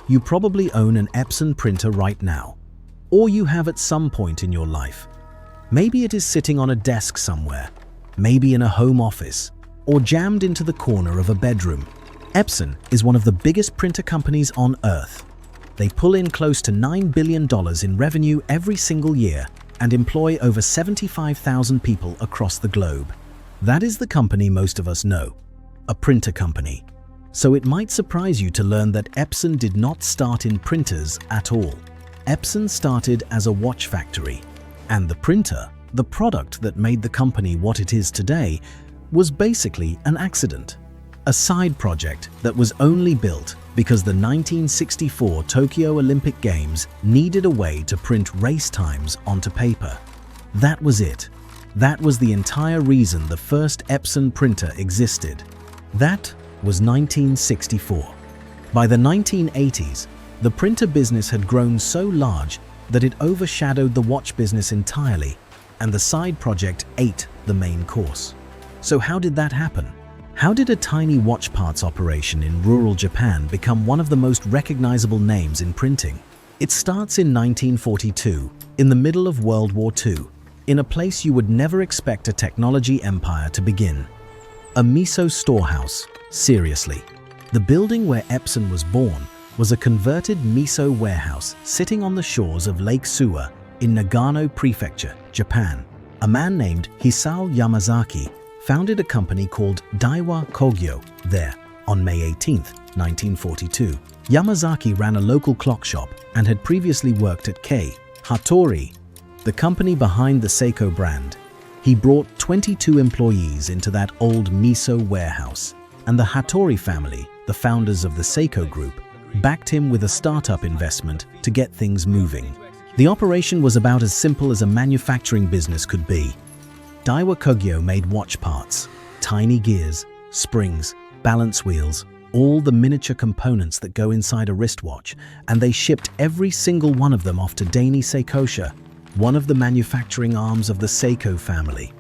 You probably own an Epson printer right now, or you have at some point in your life. Maybe it is sitting on a desk somewhere, maybe in a home office, or jammed into the corner of a bedroom. Epson is one of the biggest printer companies on Earth. They pull in close to $9 billion in revenue every single year and employ over 75,000 people across the globe. That is the company most of us know, a printer company. So it might surprise you to learn that Epson did not start in printers at all. Epson started as a watch factory, and the printer, the product that made the company what it is today, was basically an accident. A side project that was only built because the 1964 Tokyo Olympic Games needed a way to print race times onto paper. That was it. That was the entire reason the first Epson printer existed. That was 1964. By the 1980s, the printer business had grown so large that it overshadowed the watch business entirely, and the side project ate the main course. So how did that happen? How did a tiny watch parts operation in rural Japan become one of the most recognizable names in printing? It starts in 1942, in the middle of World War II, in a place you would never expect a technology empire to begin. A miso storehouse. Seriously. The building where Epson was born was a converted miso warehouse sitting on the shores of Lake Suwa in Nagano Prefecture, Japan. A man named Hisao Yamazaki founded a company called Daiwa Kogyo there on May 18, 1942. Yamazaki ran a local clock shop and had previously worked at Kei Hattori, the company behind the Seiko brand. He brought 22 employees into that old miso warehouse, and the Hattori family, the founders of the Seiko group, backed him with a startup investment to get things moving. The operation was about as simple as a manufacturing business could be. Daiwa Kogyo made watch parts, tiny gears, springs, balance wheels, all the miniature components that go inside a wristwatch, and they shipped every single one of them off to Dani Seikosha, one of the manufacturing arms of the Seiko family.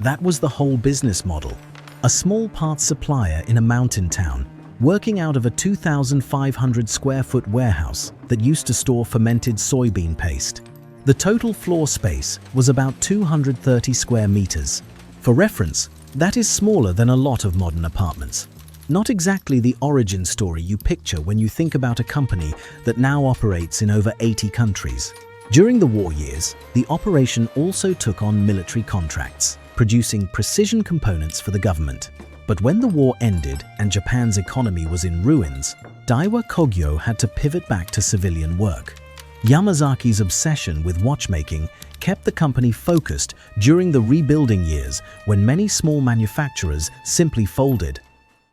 That was the whole business model. A small parts supplier in a mountain town, working out of a 2,500 square foot warehouse that used to store fermented soybean paste. The total floor space was about 230 square meters. For reference, that is smaller than a lot of modern apartments. Not exactly the origin story you picture when you think about a company that now operates in over 80 countries. During the war years, the operation also took on military contracts, producing precision components for the government. But when the war ended and Japan's economy was in ruins, Daiwa Kogyo had to pivot back to civilian work. Yamazaki's obsession with watchmaking kept the company focused during the rebuilding years when many small manufacturers simply folded.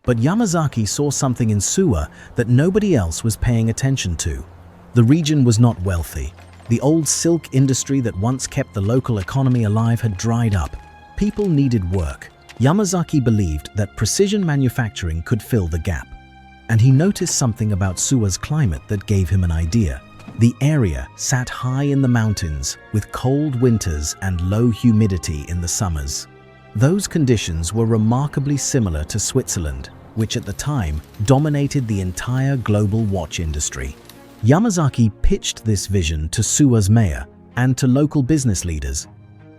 But Yamazaki saw something in Suwa that nobody else was paying attention to. The region was not wealthy. The old silk industry that once kept the local economy alive had dried up. People needed work. Yamazaki believed that precision manufacturing could fill the gap. And he noticed something about Suwa's climate that gave him an idea. The area sat high in the mountains with cold winters and low humidity in the summers. Those conditions were remarkably similar to Switzerland, which at the time dominated the entire global watch industry. Yamazaki pitched this vision to Suwa's mayor and to local business leaders.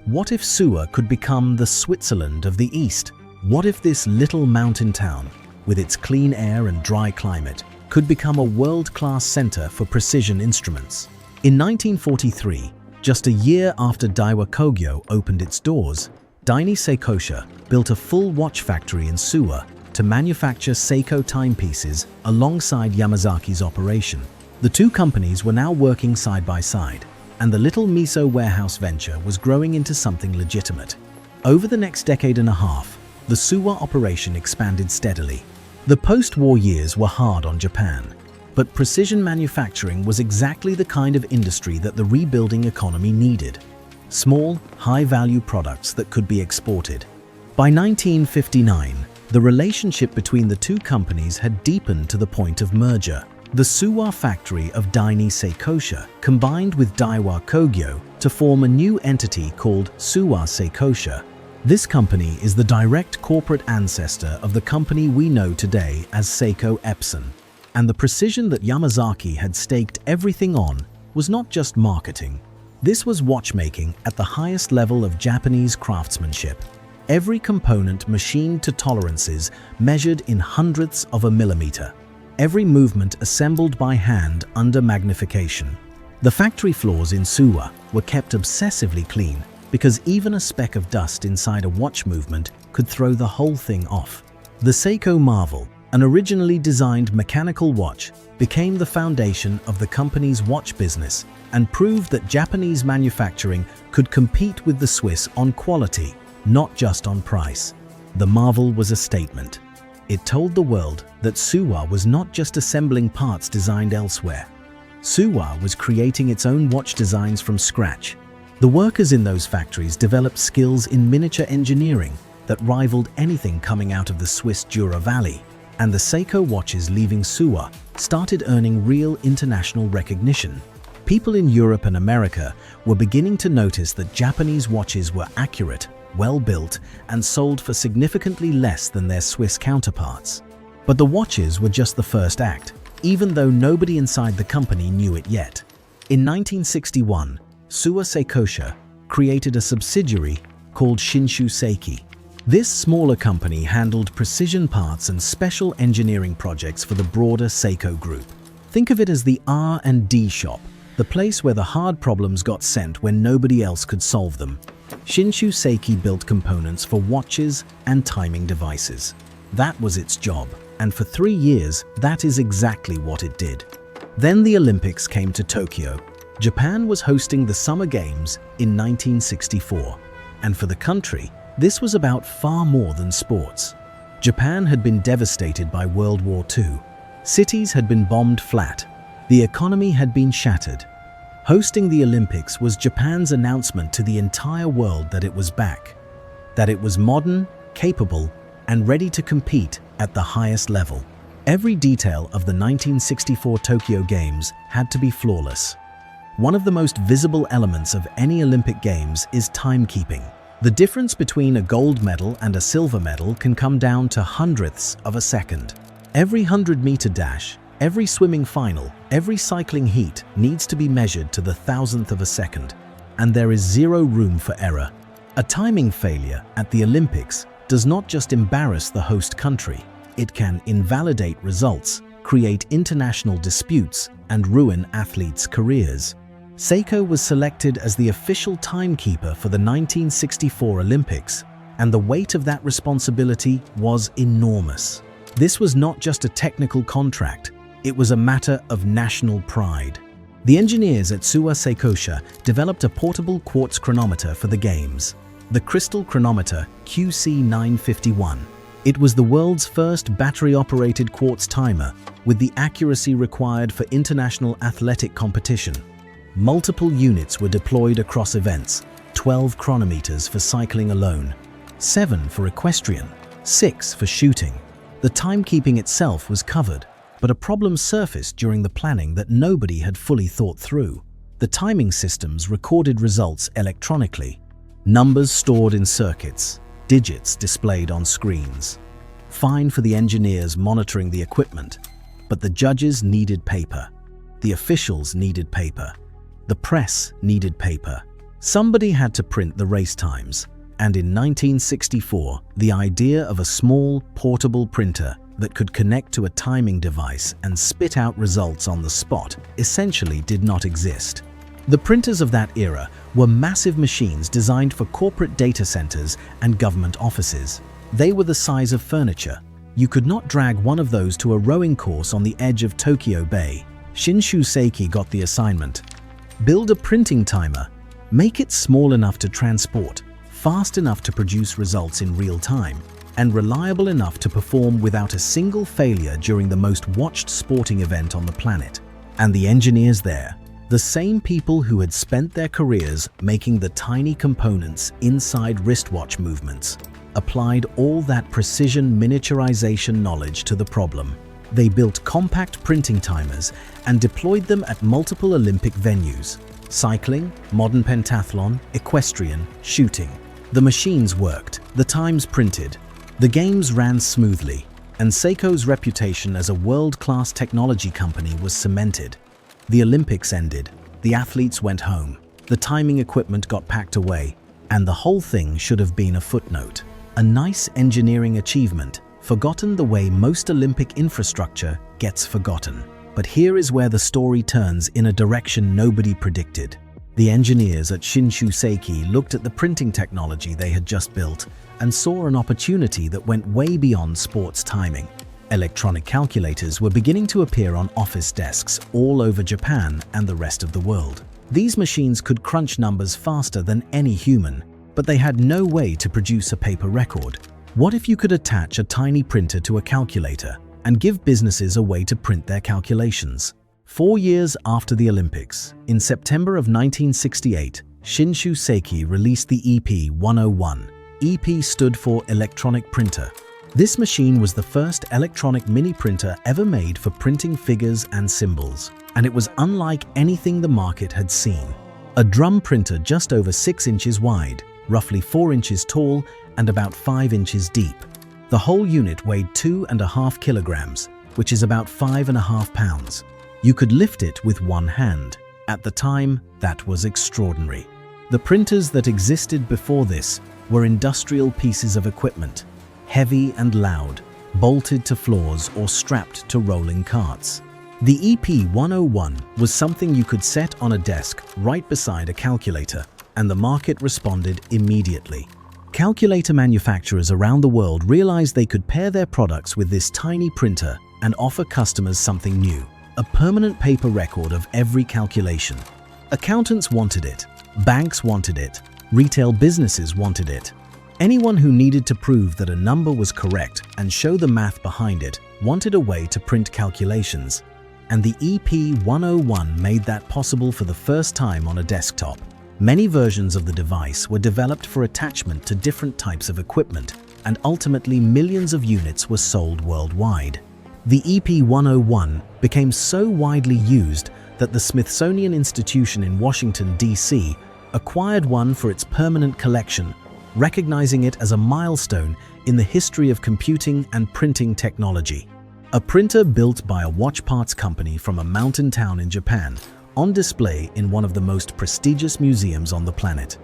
What if Suwa could become the Switzerland of the East? What if this little mountain town, with its clean air and dry climate, could become a world-class center for precision instruments? In 1943, just a year after Daiwa Kogyo opened its doors, Dani Seikosha built a full watch factory in Suwa to manufacture Seiko timepieces alongside Yamazaki's operation. The two companies were now working side by side, and the little miso warehouse venture was growing into something legitimate. Over the next decade and a half, the Suwa operation expanded steadily. The post-war years were hard on Japan, but precision manufacturing was exactly the kind of industry that the rebuilding economy needed. Small, high-value products that could be exported. By 1959, the relationship between the two companies had deepened to the point of merger. The Suwa factory of Dani Seikosha combined with Daiwa Kogyo to form a new entity called Suwa Seikosha. This company is the direct corporate ancestor of the company we know today as Seiko Epson. And the precision that Yamazaki had staked everything on was not just marketing. This was watchmaking at the highest level of Japanese craftsmanship. Every component machined to tolerances measured in hundredths of a millimeter. Every movement assembled by hand under magnification. The factory floors in Suwa were kept obsessively clean because even a speck of dust inside a watch movement could throw the whole thing off. The Seiko Marvel, an originally designed mechanical watch, became the foundation of the company's watch business and proved that Japanese manufacturing could compete with the Swiss on quality, not just on price. The Marvel was a statement. It told the world that Suwa was not just assembling parts designed elsewhere. Suwa was creating its own watch designs from scratch. The workers in those factories developed skills in miniature engineering that rivaled anything coming out of the Swiss Jura Valley, and the Seiko watches leaving Suwa started earning real international recognition. People in Europe and America were beginning to notice that Japanese watches were accurate, well-built, and sold for significantly less than their Swiss counterparts. But the watches were just the first act, even though nobody inside the company knew it yet. In 1961, Suwa Seikosha created a subsidiary called Shinshu Seiki. This smaller company handled precision parts and special engineering projects for the broader Seiko group. Think of it as the R&D shop, the place where the hard problems got sent when nobody else could solve them. Shinshu Seiki built components for watches and timing devices. That was its job, and for 3 years, that is exactly what it did. Then the Olympics came to Tokyo. Japan was hosting the Summer Games in 1964, and for the country, this was about far more than sports. Japan had been devastated by World War II. Cities had been bombed flat. The economy had been shattered. Hosting the Olympics was Japan's announcement to the entire world that it was back, that it was modern, capable, and ready to compete at the highest level. Every detail of the 1964 Tokyo Games had to be flawless. One of the most visible elements of any Olympic Games is timekeeping. The difference between a gold medal and a silver medal can come down to hundredths of a second. Every 100-meter dash, every swimming final, every cycling heat needs to be measured to the thousandth of a second, and there is zero room for error. A timing failure at the Olympics does not just embarrass the host country, it can invalidate results, create international disputes, and ruin athletes' careers. Seiko was selected as the official timekeeper for the 1964 Olympics, and the weight of that responsibility was enormous. This was not just a technical contract, it was a matter of national pride. The engineers at Suwa Seikosha developed a portable quartz chronometer for the games, the Crystal Chronometer QC951. It was the world's first battery-operated quartz timer with the accuracy required for international athletic competition. Multiple units were deployed across events, 12 chronometers for cycling alone, 7 for equestrian, 6 for shooting. The timekeeping itself was covered, but a problem surfaced during the planning that nobody had fully thought through. The timing systems recorded results electronically, numbers stored in circuits, digits displayed on screens. Fine for the engineers monitoring the equipment, but the judges needed paper. The officials needed paper. The press needed paper. Somebody had to print the race times, and in 1964, the idea of a small, portable printer that could connect to a timing device and spit out results on the spot essentially did not exist. The printers of that era were massive machines designed for corporate data centers and government offices. They were the size of furniture. You could not drag one of those to a rowing course on the edge of Tokyo Bay. Shinshu Seiki got the assignment. Build a printing timer. Make it small enough to transport, fast enough to produce results in real time, and reliable enough to perform without a single failure during the most watched sporting event on the planet. And the engineers there, the same people who had spent their careers making the tiny components inside wristwatch movements, applied all that precision miniaturization knowledge to the problem. They built compact printing timers and deployed them at multiple Olympic venues: cycling, modern pentathlon, equestrian, shooting. The machines worked, the times printed. The games ran smoothly. and Seiko's reputation as a world-class technology company was cemented. The Olympics ended, the athletes went home, the timing equipment got packed away, and the whole thing should have been a footnote. A nice engineering achievement, forgotten the way most Olympic infrastructure gets forgotten. But here is where the story turns in a direction nobody predicted. The engineers at Shinshu Seiki looked at the printing technology they had just built and saw an opportunity that went way beyond sports timing. Electronic calculators were beginning to appear on office desks all over Japan and the rest of the world. These machines could crunch numbers faster than any human, but they had no way to produce a paper record. What if you could attach a tiny printer to a calculator and give businesses a way to print their calculations? 4 years after the Olympics, in September of 1968, Shinshu Seiki released the EP-101. EP stood for Electronic Printer. This machine was the first electronic mini printer ever made for printing figures and symbols, and it was unlike anything the market had seen. A drum printer just over 6 inches wide, roughly 4 inches tall, and about 5 inches deep. The whole unit weighed 2.5 kilograms, which is about 5.5 pounds. You could lift it with one hand. At the time, that was extraordinary. The printers that existed before this were industrial pieces of equipment, heavy and loud, bolted to floors or strapped to rolling carts. The EP-101 was something you could set on a desk right beside a calculator, and the market responded immediately. Calculator manufacturers around the world realized they could pair their products with this tiny printer and offer customers something new. A permanent paper record of every calculation. Accountants wanted it, banks wanted it, retail businesses wanted it. Anyone who needed to prove that a number was correct and show the math behind it wanted a way to print calculations. And the EP-101 made that possible for the first time on a desktop. Many versions of the device were developed for attachment to different types of equipment, and ultimately millions of units were sold worldwide. The EP-101 became so widely used that the Smithsonian Institution in Washington, D.C. acquired one for its permanent collection, recognizing it as a milestone in the history of computing and printing technology. A printer built by a watch parts company from a mountain town in Japan, on display in one of the most prestigious museums on the planet.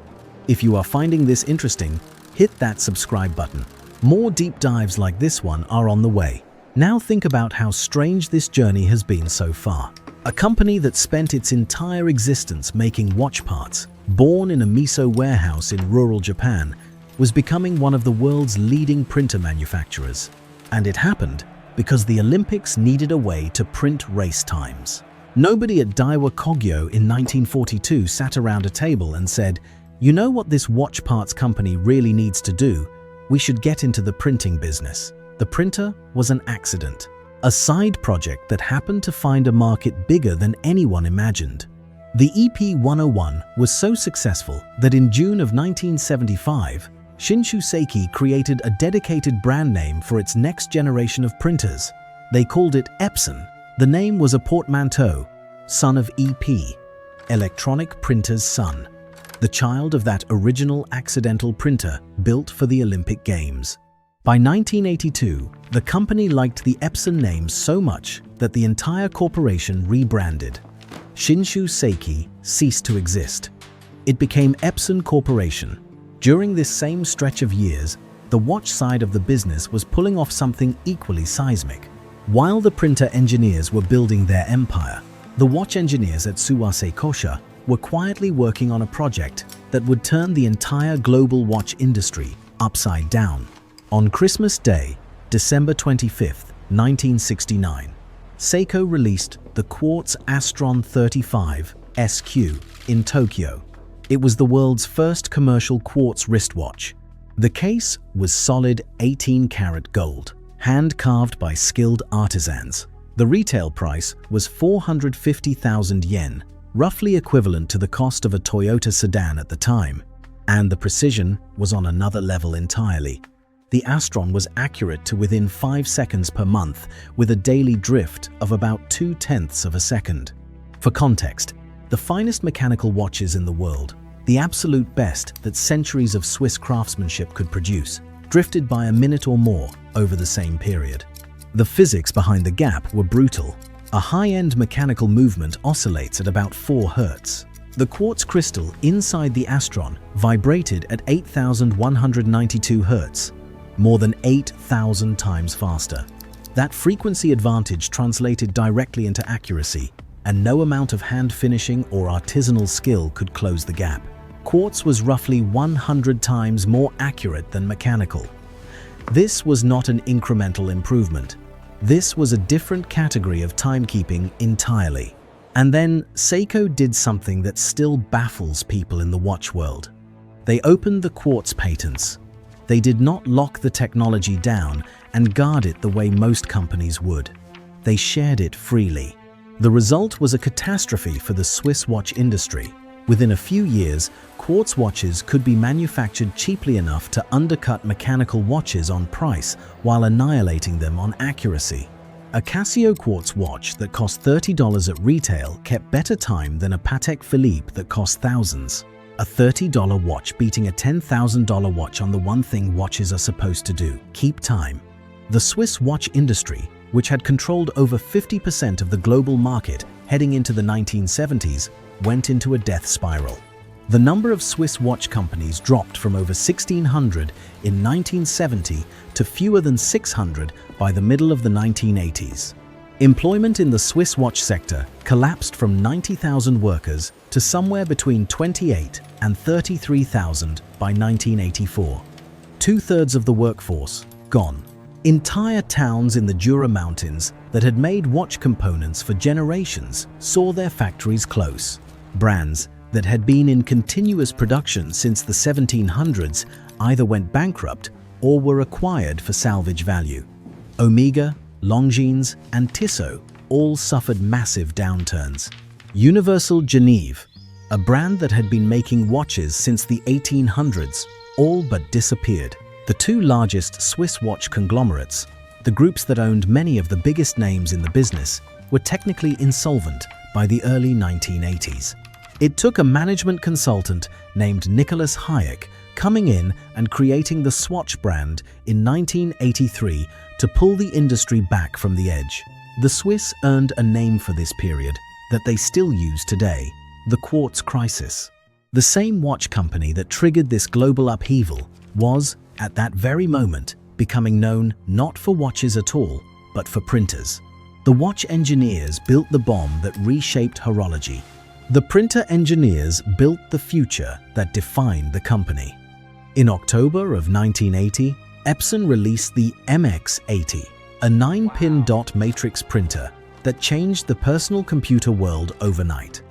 If you are finding this interesting, hit that subscribe button. More deep dives like this one are on the way. Now think about how strange this journey has been so far. A company that spent its entire existence making watch parts, born in a miso warehouse in rural Japan, was becoming one of the world's leading printer manufacturers. And it happened because the Olympics needed a way to print race times. Nobody at Daiwa Kogyo in 1942 sat around a table and said, "You know what this watch parts company really needs to do? We should get into the printing business." The printer was an accident, a side project that happened to find a market bigger than anyone imagined. The EP-101 was so successful that in June of 1975, Shinshu Seiki created a dedicated brand name for its next generation of printers. They called it Epson. The name was a portmanteau, son of EP, electronic printer's son, the child of that original accidental printer built for the Olympic Games. By 1982, the company liked the Epson name so much that the entire corporation rebranded. Shinshu Seiki ceased to exist. It became Epson Corporation. During this same stretch of years, the watch side of the business was pulling off something equally seismic. While the printer engineers were building their empire, the watch engineers at Suwase Kosha were quietly working on a project that would turn the entire global watch industry upside down. On Christmas Day, December 25, 1969, Seiko released the Quartz Astron 35 SQ in Tokyo. It was the world's first commercial quartz wristwatch. The case was solid 18-karat gold, hand-carved by skilled artisans. The retail price was 450,000 yen, roughly equivalent to the cost of a Toyota sedan at the time, and the precision was on another level entirely. The Astron was accurate to within 5 seconds per month, with a daily drift of about 0.2 of a second. For context, the finest mechanical watches in the world, the absolute best that centuries of Swiss craftsmanship could produce, drifted by a minute or more over the same period. The physics behind the gap were brutal. A high-end mechanical movement oscillates at about 4 Hz. The quartz crystal inside the Astron vibrated at 8,192 Hz, more than 8,000 times faster. That frequency advantage translated directly into accuracy, and no amount of hand finishing or artisanal skill could close the gap. Quartz was roughly 100 times more accurate than mechanical. This was not an incremental improvement. This was a different category of timekeeping entirely. And then Seiko did something that still baffles people in the watch world. They opened the quartz patents. They did not lock the technology down and guard it the way most companies would. They shared it freely. The result was a catastrophe for the Swiss watch industry. Within a few years, quartz watches could be manufactured cheaply enough to undercut mechanical watches on price while annihilating them on accuracy. A Casio quartz watch that cost $30 at retail kept better time than a Patek Philippe that cost thousands. A $30 watch beating a $10,000 watch on the one thing watches are supposed to do: keep time. The Swiss watch industry, which had controlled over 50% of the global market heading into the 1970s, went into a death spiral. The number of Swiss watch companies dropped from over 1,600 in 1970 to fewer than 600 by the middle of the 1980s. Employment in the Swiss watch sector collapsed from 90,000 workers to somewhere between 28 and 33,000 by 1984. 2/3 of the workforce gone. Entire towns in the Jura Mountains that had made watch components for generations saw their factories close. Brands that had been in continuous production since the 1700s either went bankrupt or were acquired for salvage value. Omega, Longines, and Tissot all suffered massive downturns. Universal Genève, a brand that had been making watches since the 1800s, all but disappeared. The two largest Swiss watch conglomerates, the groups that owned many of the biggest names in the business, were technically insolvent by the early 1980s. It took a management consultant named Nicholas Hayek coming in and creating the Swatch brand in 1983 to pull the industry back from the edge. The Swiss earned a name for this period that they still use today: the Quartz Crisis. The same watch company that triggered this global upheaval was, at that very moment, becoming known not for watches at all, but for printers. The watch engineers built the bomb that reshaped horology. The printer engineers built the future that defined the company. In October of 1980, Epson released the MX80, a 9-pin dot matrix printer that changed the personal computer world overnight.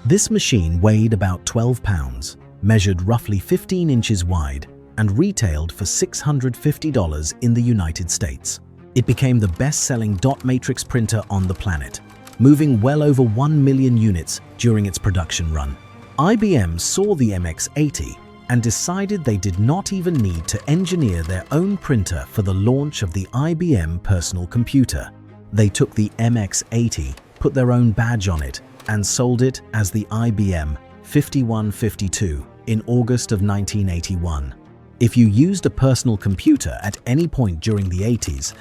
This machine weighed about 12 pounds, measured roughly 15 inches wide, and retailed for $650 in the United States. It became the best-selling dot matrix printer on the planet, moving well over 1 million units during its production run. IBM saw the MX80 and decided they did not even need to engineer their own printer for the launch of the IBM personal computer. They took the MX80, put their own badge on it, and sold it as the IBM 5152 in August of 1981. If you used a personal computer at any point during the 80s,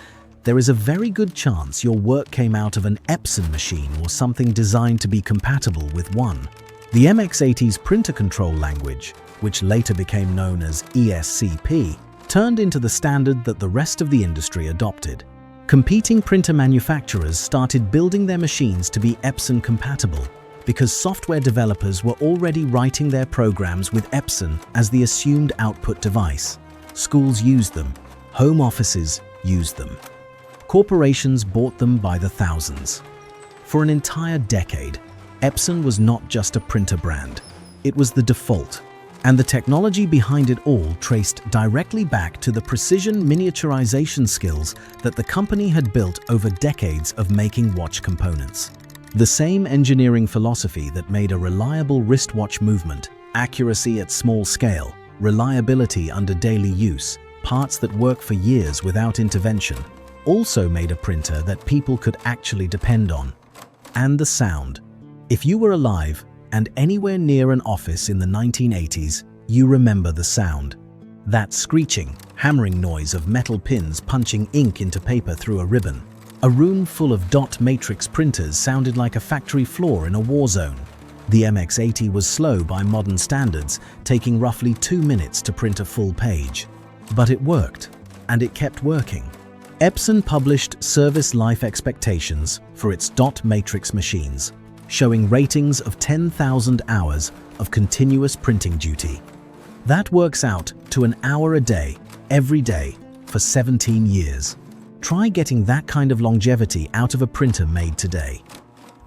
there is a very good chance your work came out of an Epson machine or something designed to be compatible with one. The MX80's printer control language, which later became known as ESCP, turned into the standard that the rest of the industry adopted. Competing printer manufacturers started building their machines to be Epson compatible because software developers were already writing their programs with Epson as the assumed output device. Schools used them. Home offices used them. Corporations bought them by the thousands. For an entire decade, Epson was not just a printer brand. It was the default. And the technology behind it all traced directly back to the precision miniaturization skills that the company had built over decades of making watch components. The same engineering philosophy that made a reliable wristwatch movement, accuracy at small scale, reliability under daily use, parts that work for years without intervention, also made a printer that people could actually depend on. And the sound. If you were alive and anywhere near an office in the 1980s, you remember the sound. That screeching, hammering noise of metal pins punching ink into paper through a ribbon. A room full of dot matrix printers sounded like a factory floor in a war zone. The MX80 was slow by modern standards, taking roughly 2 minutes to print a full page. But it worked, and it kept working. Epson published service life expectations for its dot matrix machines, showing ratings of 10,000 hours of continuous printing duty. That works out to an hour a day, every day, for 17 years. Try getting that kind of longevity out of a printer made today.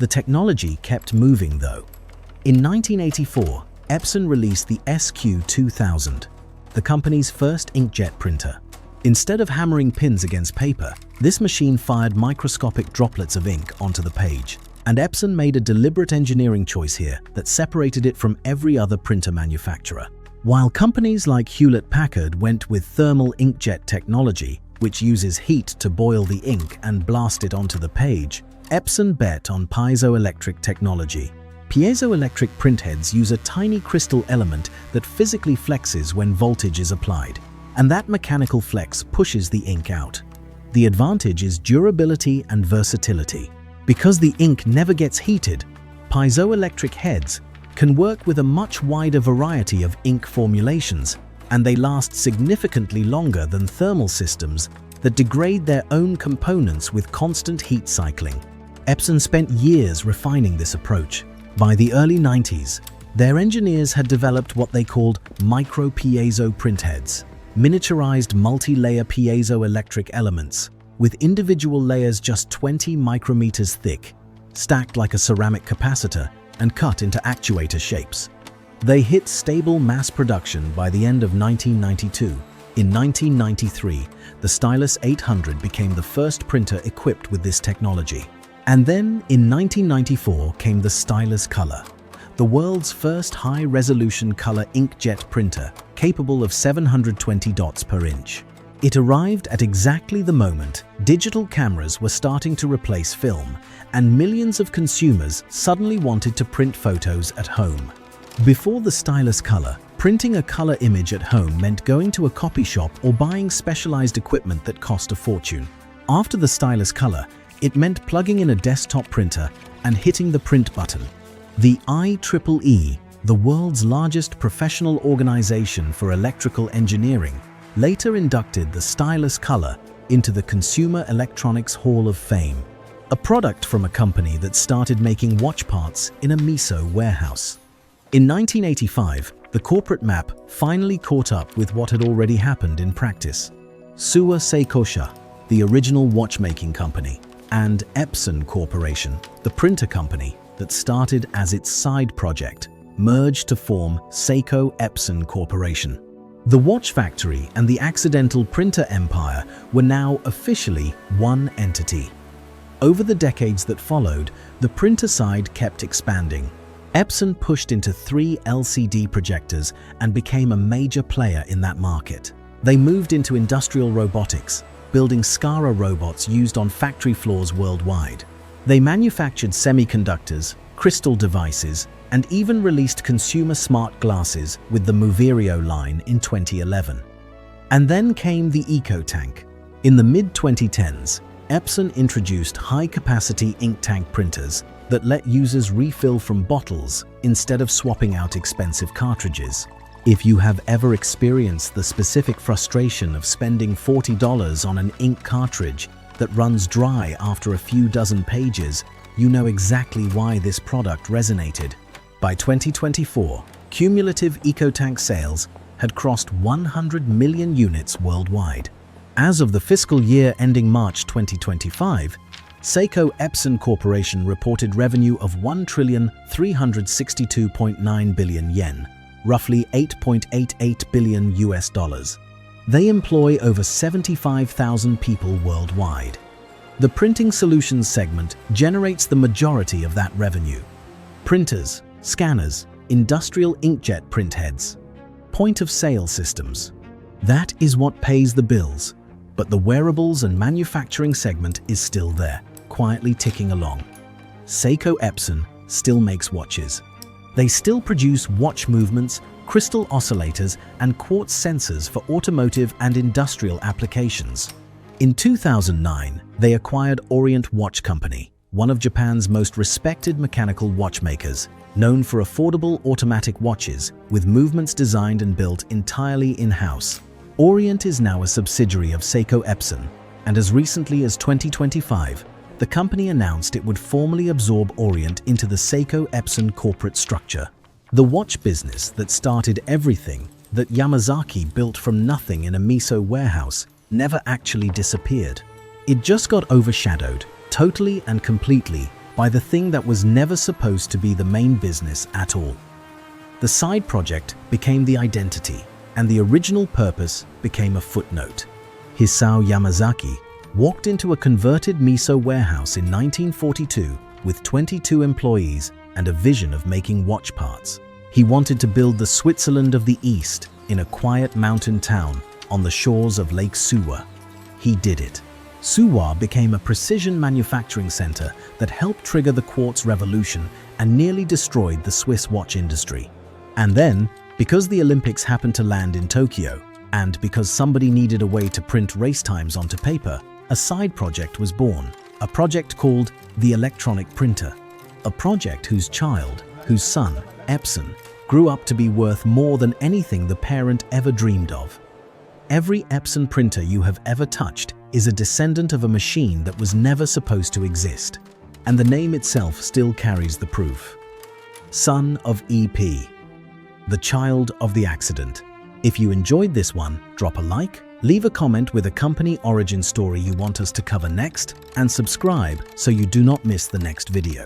The technology kept moving though. In 1984, Epson released the SQ2000, the company's first inkjet printer. Instead of hammering pins against paper, this machine fired microscopic droplets of ink onto the page. And Epson made a deliberate engineering choice here that separated it from every other printer manufacturer. While companies like Hewlett-Packard went with thermal inkjet technology, which uses heat to boil the ink and blast it onto the page, Epson bet on piezoelectric technology. Piezoelectric printheads use a tiny crystal element that physically flexes when voltage is applied, and that mechanical flex pushes the ink out. The advantage is durability and versatility. Because the ink never gets heated, piezoelectric heads can work with a much wider variety of ink formulations, and they last significantly longer than thermal systems that degrade their own components with constant heat cycling. Epson spent years refining this approach. By the early 90s, their engineers had developed what they called micro-piezo printheads, miniaturized multi-layer piezoelectric elements, with individual layers just 20 micrometers thick, stacked like a ceramic capacitor and cut into actuator shapes. They hit stable mass production by the end of 1992. In 1993, the Stylus 800 became the first printer equipped with this technology. And then, in 1994, came the Stylus Color, the world's first high-resolution color inkjet printer, capable of 720 dots per inch. It arrived at exactly the moment digital cameras were starting to replace film, and millions of consumers suddenly wanted to print photos at home. Before the Stylus Color, printing a color image at home meant going to a copy shop or buying specialized equipment that cost a fortune. After the Stylus Color, it meant plugging in a desktop printer and hitting the print button. The IEEE, the world's largest professional organization for electrical engineering, later inducted the Stylus Color into the Consumer Electronics Hall of Fame, a product from a company that started making watch parts in a miso warehouse. In 1985, the corporate map finally caught up with what had already happened in practice. Seiko, the original watchmaking company, and Epson Corporation, the printer company that started as its side project, merged to form Seiko Epson Corporation. The watch factory and the accidental printer empire were now officially one entity. Over the decades that followed, the printer side kept expanding. Epson pushed into 3 LCD projectors and became a major player in that market. They moved into industrial robotics, building SCARA robots used on factory floors worldwide. They manufactured semiconductors, crystal devices, and even released consumer smart glasses with the Moverio line in 2011. And then came the EcoTank. In the mid-2010s, Epson introduced high-capacity ink tank printers that let users refill from bottles instead of swapping out expensive cartridges. If you have ever experienced the specific frustration of spending $40 on an ink cartridge that runs dry after a few dozen pages, you know exactly why this product resonated. By 2024, cumulative EcoTank sales had crossed 100 million units worldwide. As of the fiscal year ending March 2025, Seiko Epson Corporation reported revenue of 1,362.9 billion yen, roughly $8.88 billion US. They employ over 75,000 people worldwide. The printing solutions segment generates the majority of that revenue. Printers, scanners, industrial inkjet printheads, point-of-sale systems. That is what pays the bills, but the wearables and manufacturing segment is still there, quietly ticking along. Seiko Epson still makes watches. They still produce watch movements, crystal oscillators, and quartz sensors for automotive and industrial applications. In 2009, they acquired Orient Watch Company, one of Japan's most respected mechanical watchmakers, known for affordable automatic watches with movements designed and built entirely in-house. Orient is now a subsidiary of Seiko Epson, and as recently as 2025, the company announced it would formally absorb Orient into the Seiko Epson corporate structure. The watch business that started everything that Yamazaki built from nothing in a miso warehouse never actually disappeared. It just got overshadowed, totally and completely, by the thing that was never supposed to be the main business at all. The side project became the identity, and the original purpose became a footnote. Hisao Yamazaki walked into a converted miso warehouse in 1942 with 22 employees and a vision of making watch parts. He wanted to build the Switzerland of the East in a quiet mountain town on the shores of Lake Suwa. He did it. Suwa became a precision manufacturing center that helped trigger the Quartz revolution and nearly destroyed the Swiss watch industry. And then, because the Olympics happened to land in Tokyo, and because somebody needed a way to print race times onto paper, a side project was born, a project called the electronic printer, a project whose son, Epson, grew up to be worth more than anything the parent ever dreamed of. Every Epson printer you have ever touched is a descendant of a machine that was never supposed to exist, and the name itself still carries the proof. Son of EP, the child of the accident. If you enjoyed this one, drop a like, leave a comment with a company origin story you want us to cover next, and subscribe so you do not miss the next video.